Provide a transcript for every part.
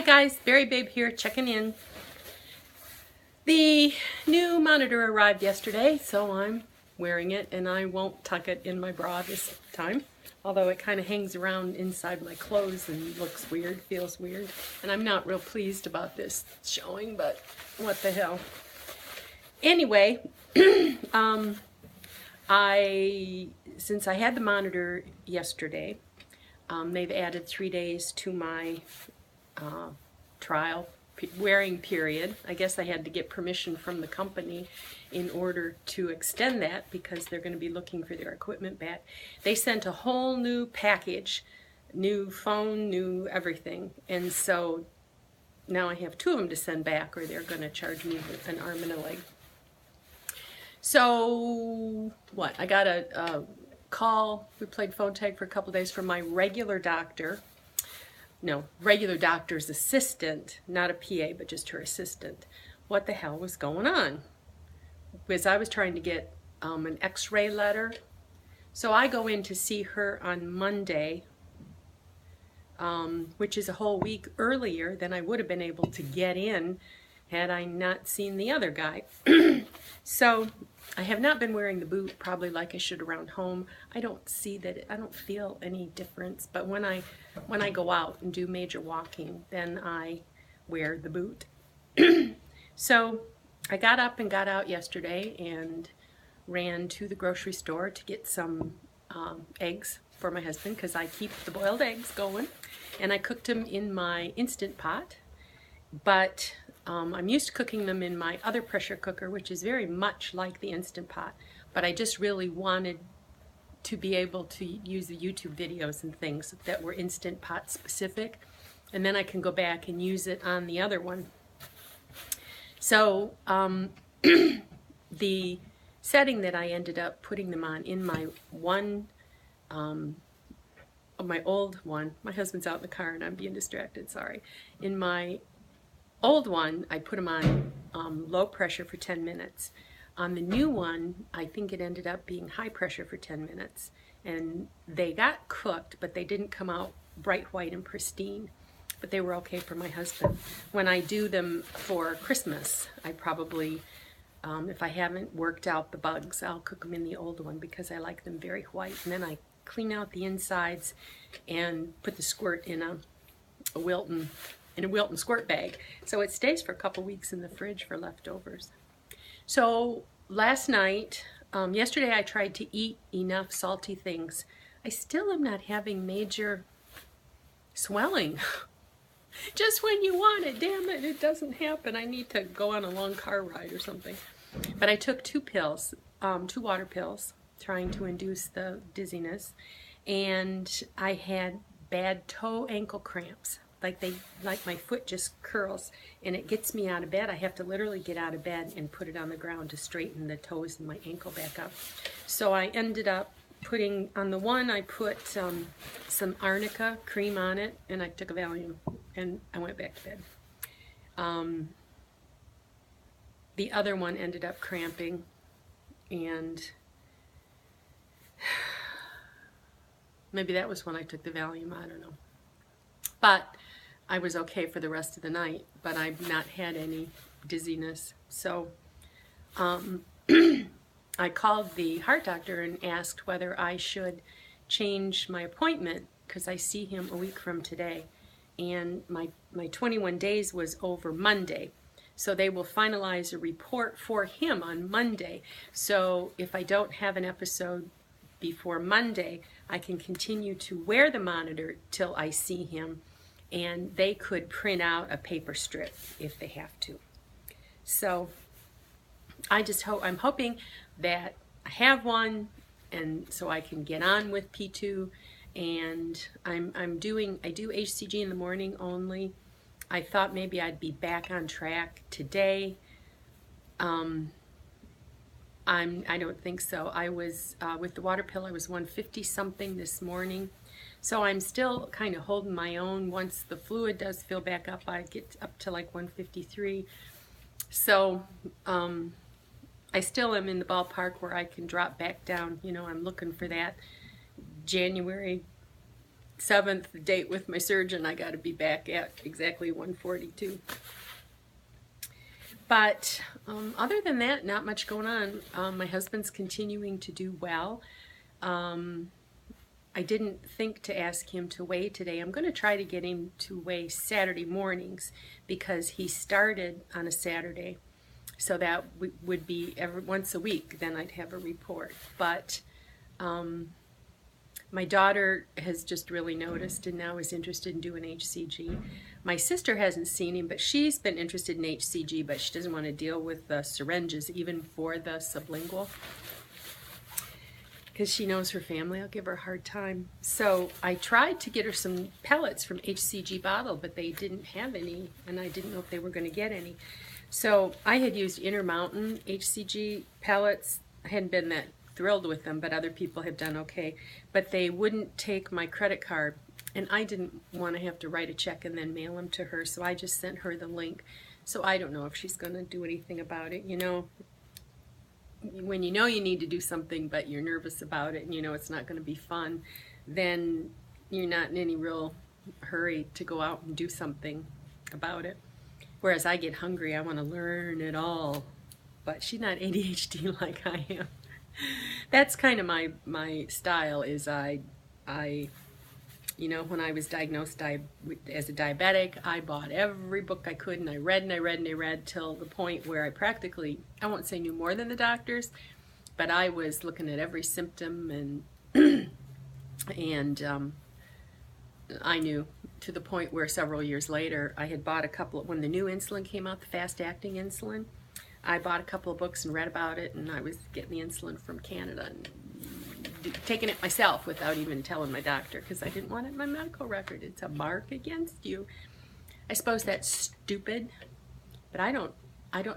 Hi guys, Berry Babe here, checking in. The new monitor arrived yesterday, so I'm wearing it, and I won't tuck it in my bra this time, although it kind of hangs around inside my clothes and looks weird, feels weird, and I'm not real pleased about this showing, but what the hell. Anyway, since I had the monitor yesterday, they've added 3 days to my trial wearing period. I guess I had to get permission from the company in order to extend that because they're going to be looking for their equipment back. They sent a whole new package, new phone, new everything, and so now I have 2 of them to send back, or they're going to charge me an arm and a leg. So what? I got a call. We played phone tag for a couple days from my regular doctor. No, regular doctor's assistant, not a PA, but just her assistant. What the hell was going on? Because I was trying to get an x-ray letter. So I go in to see her on Monday, which is a whole week earlier than I would have been able to get in had I not seen the other guy. So I have not been wearing the boot probably like I should around home. I don't see that, I don't feel any difference, but when I go out and do major walking, then I wear the boot. So I got up and got out yesterday and ran to the grocery store to get some eggs for my husband, because I keep the boiled eggs going, and I cooked them in my Instant Pot, but I'm used to cooking them in my other pressure cooker, which is very much like the Instant Pot, but I just really wanted to be able to use the YouTube videos and things that were Instant Pot specific, and then I can go back and use it on the other one. So the setting that I ended up putting them on in my one, my old one, my husband's out in the car and I'm being distracted, sorry. In my old one, I put them on low pressure for 10 minutes. On the new one, I think it ended up being high pressure for 10 minutes. And they got cooked, but they didn't come out bright white and pristine. But they were okay for my husband. When I do them for Christmas, I probably, if I haven't worked out the bugs, I'll cook them in the old one because I like them very white. And then I clean out the insides and put the squirt in a Wilton squirt bag, so it stays for a couple weeks in the fridge for leftovers. So last night, yesterday I tried to eat enough salty things. I still am not having major swelling. Just when you want it, damn it, it doesn't happen. I need to go on a long car ride or something. But I took 2 pills, 2 water pills, trying to induce the dizziness, and I had bad toe ankle cramps. Like my foot just curls and it gets me out of bed. I have to literally get out of bed and put it on the ground to straighten the toes and my ankle back up. So I ended up putting, on the one I put some arnica cream on it, and I took a Valium and I went back to bed. The other one ended up cramping, and maybe that was when I took the Valium, I don't know. But I was okay for the rest of the night, but I've not had any dizziness. So I called the heart doctor and asked whether I should change my appointment, because I see him a week from today, and my 21 days was over Monday. So they will finalize a report for him on Monday. So if I don't have an episode before Monday, I can continue to wear the monitor till I see him, and they could print out a paper strip if they have to. So I just hope, I'm hoping that I have one, and so I can get on with P2. And I do HCG in the morning only. I thought maybe I'd be back on track today. I don't think so. I was with the water pill, I was 150 something this morning. So I'm still kind of holding my own. Once the fluid does fill back up, I get up to like 153. So I still am in the ballpark where I can drop back down. You know, I'm looking for that January 7th date with my surgeon, I got to be back at exactly 142. But other than that, not much going on. My husband's continuing to do well. I didn't think to ask him to weigh today. I'm going to try to get him to weigh Saturday mornings because he started on a Saturday. So that would be once a week, then I'd have a report. But my daughter has just really noticed and now is interested in doing HCG. My sister hasn't seen him, but she's been interested in HCG, but she doesn't want to deal with the syringes, even for the sublingual, because she knows her family will give her a hard time. So I tried to get her some pellets from HCG bottle, but they didn't have any, and I didn't know if they were going to get any. So I had used Intermountain HCG pellets. I hadn't been that thrilled with them, but other people have done okay. But they wouldn't take my credit card, and I didn't want to have to write a check and then mail them to her, so I just sent her the link. So I don't know if she's going to do anything about it. You know, when you know you need to do something, but you're nervous about it, and you know it's not going to be fun, then you're not in any real hurry to go out and do something about it. Whereas I get hungry, I want to learn it all. But she's not ADHD like I am. That's kind of my style. Is I you know, when I was diagnosed as a diabetic, I bought every book I could, and I read and I read and I read till the point where I practically, I won't say knew more than the doctors, but I was looking at every symptom, and I knew, to the point where several years later I had bought a couple, when the new insulin came out, the fast-acting insulin, I bought a couple of books and read about it, and I was getting the insulin from Canada and taking it myself without even telling my doctor, because I didn't want it in my medical record. It's a mark against you. I suppose that's stupid, but I don't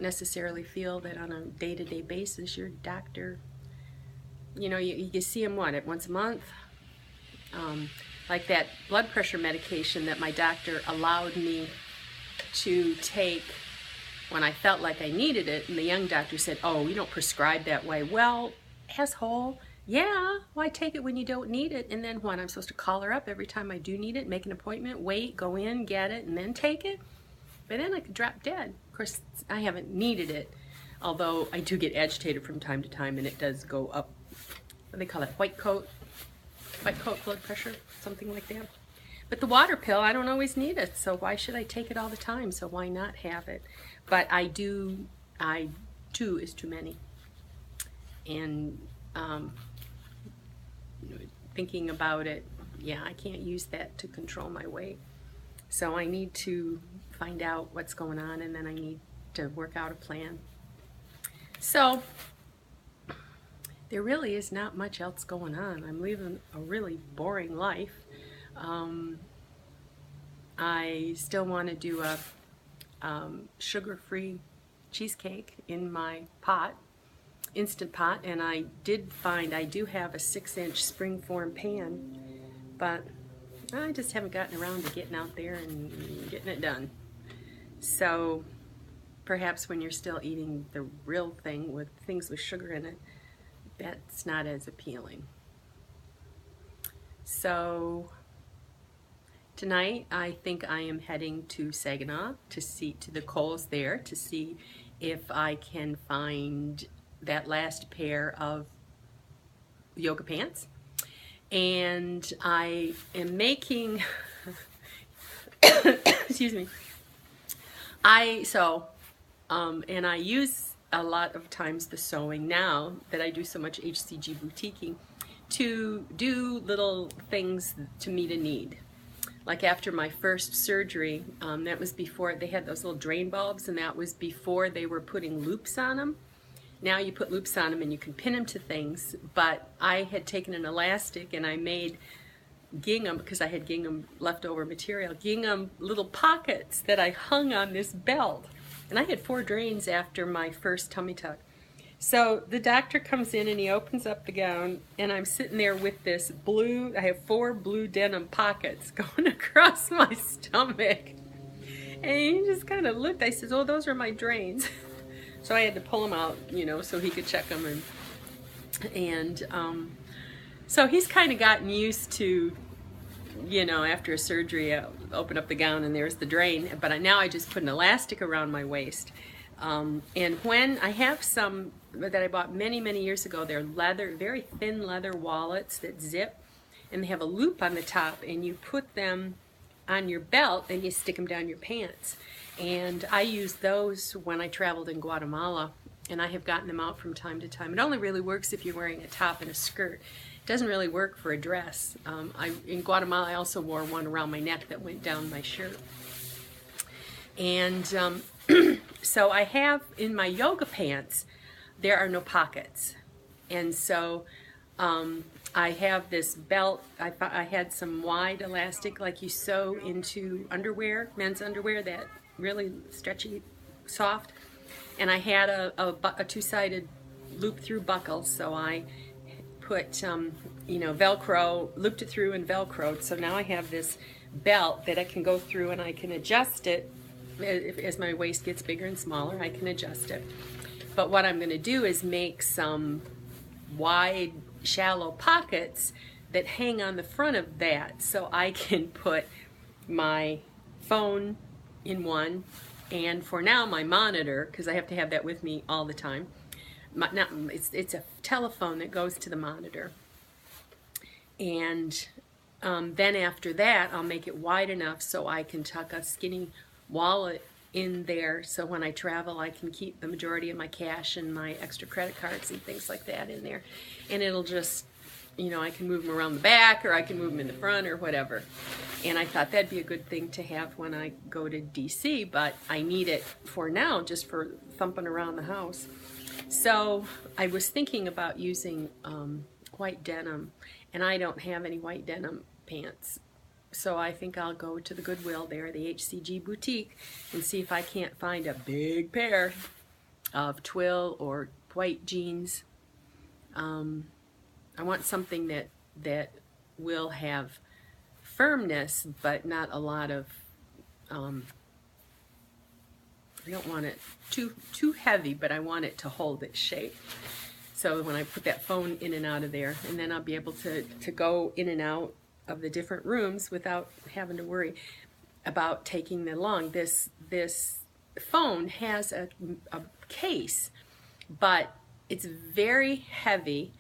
necessarily feel that on a day-to-day basis your doctor, you know, you see him once a month. Like that blood pressure medication that my doctor allowed me to take when I felt like I needed it, and the young doctor said, "Oh, we don't prescribe that way." Well, asshole, yeah, well, I take it when you don't need it, and then what, I'm supposed to call her up every time I do need it, make an appointment, wait, go in, get it, and then take it? But then I could drop dead. Of course, I haven't needed it, although I do get agitated from time to time, and it does go up. What do they call it? White coat blood pressure, something like that. But the water pill, I don't always need it, so why should I take it all the time? So why not have it? But two is too many. And thinking about it, yeah, I can't use that to control my weight. So I need to find out what's going on, and then I need to work out a plan. So there really is not much else going on. I'm living a really boring life. I still want to do a sugar-free cheesecake in my pot, Instant Pot, and I did find I do have a 6-inch springform pan, but I just haven't gotten around to getting out there and getting it done. So perhaps when you're still eating the real thing with things with sugar in it, that's not as appealing. So tonight I think I am heading to Saginaw to the Kohl's there to see if I can find that last pair of yoga pants. And I am making excuse me. And I use a lot of times the sewing now that I do so much HCG boutiquing to do little things to meet a need. Like after my first surgery, that was before they had those little drain bulbs, and that was before they were putting loops on them. Now you put loops on them and you can pin them to things, but I had taken an elastic and I made gingham, because I had gingham leftover material, gingham little pockets that I hung on this belt. And I had 4 drains after my first tummy tuck. So the doctor comes in and he opens up the gown, and I'm sitting there with this blue, I have 4 blue denim pockets going across my stomach. And he just kind of looked, I said, "Oh, those are my drains." So I had to pull them out, you know, so he could check them. So he's kind of gotten used to you know, after a surgery, I open up the gown and there's the drain. But now I just put an elastic around my waist. And when I have some that I bought many, many years ago, they're leather, very thin leather wallets that zip, and they have a loop on the top, and you put them on your belt and you stick them down your pants. And I use those when I traveled in Guatemala, and I have gotten them out from time to time. It only really works if you're wearing a top and a skirt. It doesn't really work for a dress. In Guatemala, I also wore one around my neck that went down my shirt. And so I have in my yoga pants, there are no pockets. And so I have this belt. I had some wide elastic like you sew into underwear, men's underwear, that really stretchy, soft. And I had a two-sided loop-through buckle, so I put, you know, Velcro, looped it through and Velcroed. So now I have this belt that I can go through, and I can adjust it as my waist gets bigger and smaller. I can adjust it. But what I'm going to do is make some wide, shallow pockets that hang on the front of that, so I can put my phone in one, and for now my monitor, because I have to have that with me all the time. It's a telephone that goes to the monitor. And then after that, I'll make it wide enough so I can tuck a skinny wallet in there, so when I travel I can keep the majority of my cash and my extra credit cards and things like that in there. And it'll just, you know, I can move them around the back, or I can move them in the front, or whatever. And I thought that'd be a good thing to have when I go to DC, but I need it for now just for thumping around the house. So I was thinking about using white denim, and I don't have any white denim pants. So I think I'll go to the Goodwill there, the HCG boutique, and see if I can't find a big pair of twill or white jeans. I want something that will have firmness, but not a lot of, I don't want it too heavy, but I want it to hold its shape. So when I put that phone in and out of there, and then I'll be able to go in and out of the different rooms without having to worry about taking them along. This phone has a case, but it's very heavy,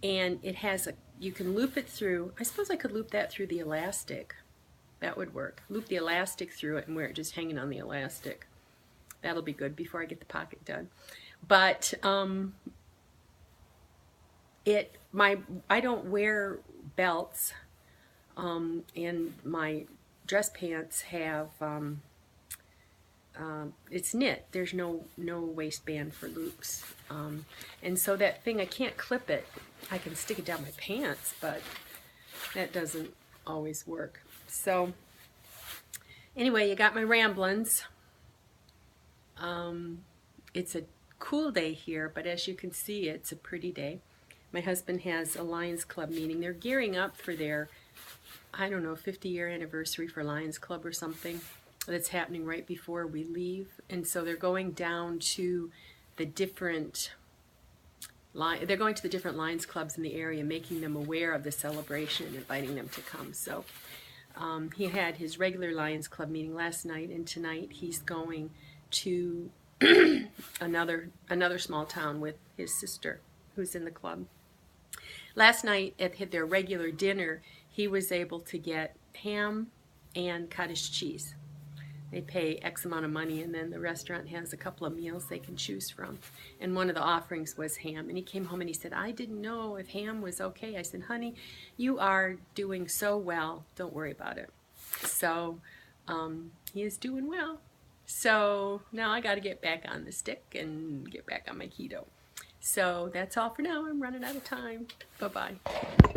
and it has you can loop it through. I suppose I could loop that through the elastic. That would work. Loop the elastic through it and wear it just hanging on the elastic. That'll be good before I get the pocket done. But I don't wear belts. And my dress pants have, it's knit. There's no waistband for loops. And so that thing, I can't clip it. I can stick it down my pants, but that doesn't always work. So anyway, you got my ramblings. It's a cool day here, but as you can see, it's a pretty day. My husband has a Lions Club meeting. They're gearing up for their, I don't know, 50-year anniversary for Lions Club or something that's happening right before we leave. And so they're going down to the different Lions Clubs in the area, making them aware of the celebration and inviting them to come. So he had his regular Lions Club meeting last night, and tonight he's going to another small town with his sister who's in the club. Last night at their regular dinner, he was able to get ham and cottage cheese. They pay X amount of money, and then the restaurant has a couple of meals they can choose from. And one of the offerings was ham. And he came home and he said, I didn't know if ham was okay. I said, honey, you are doing so well. Don't worry about it. So he is doing well. So now I got to get back on the stick and get back on my keto. So that's all for now. I'm running out of time. Bye-bye.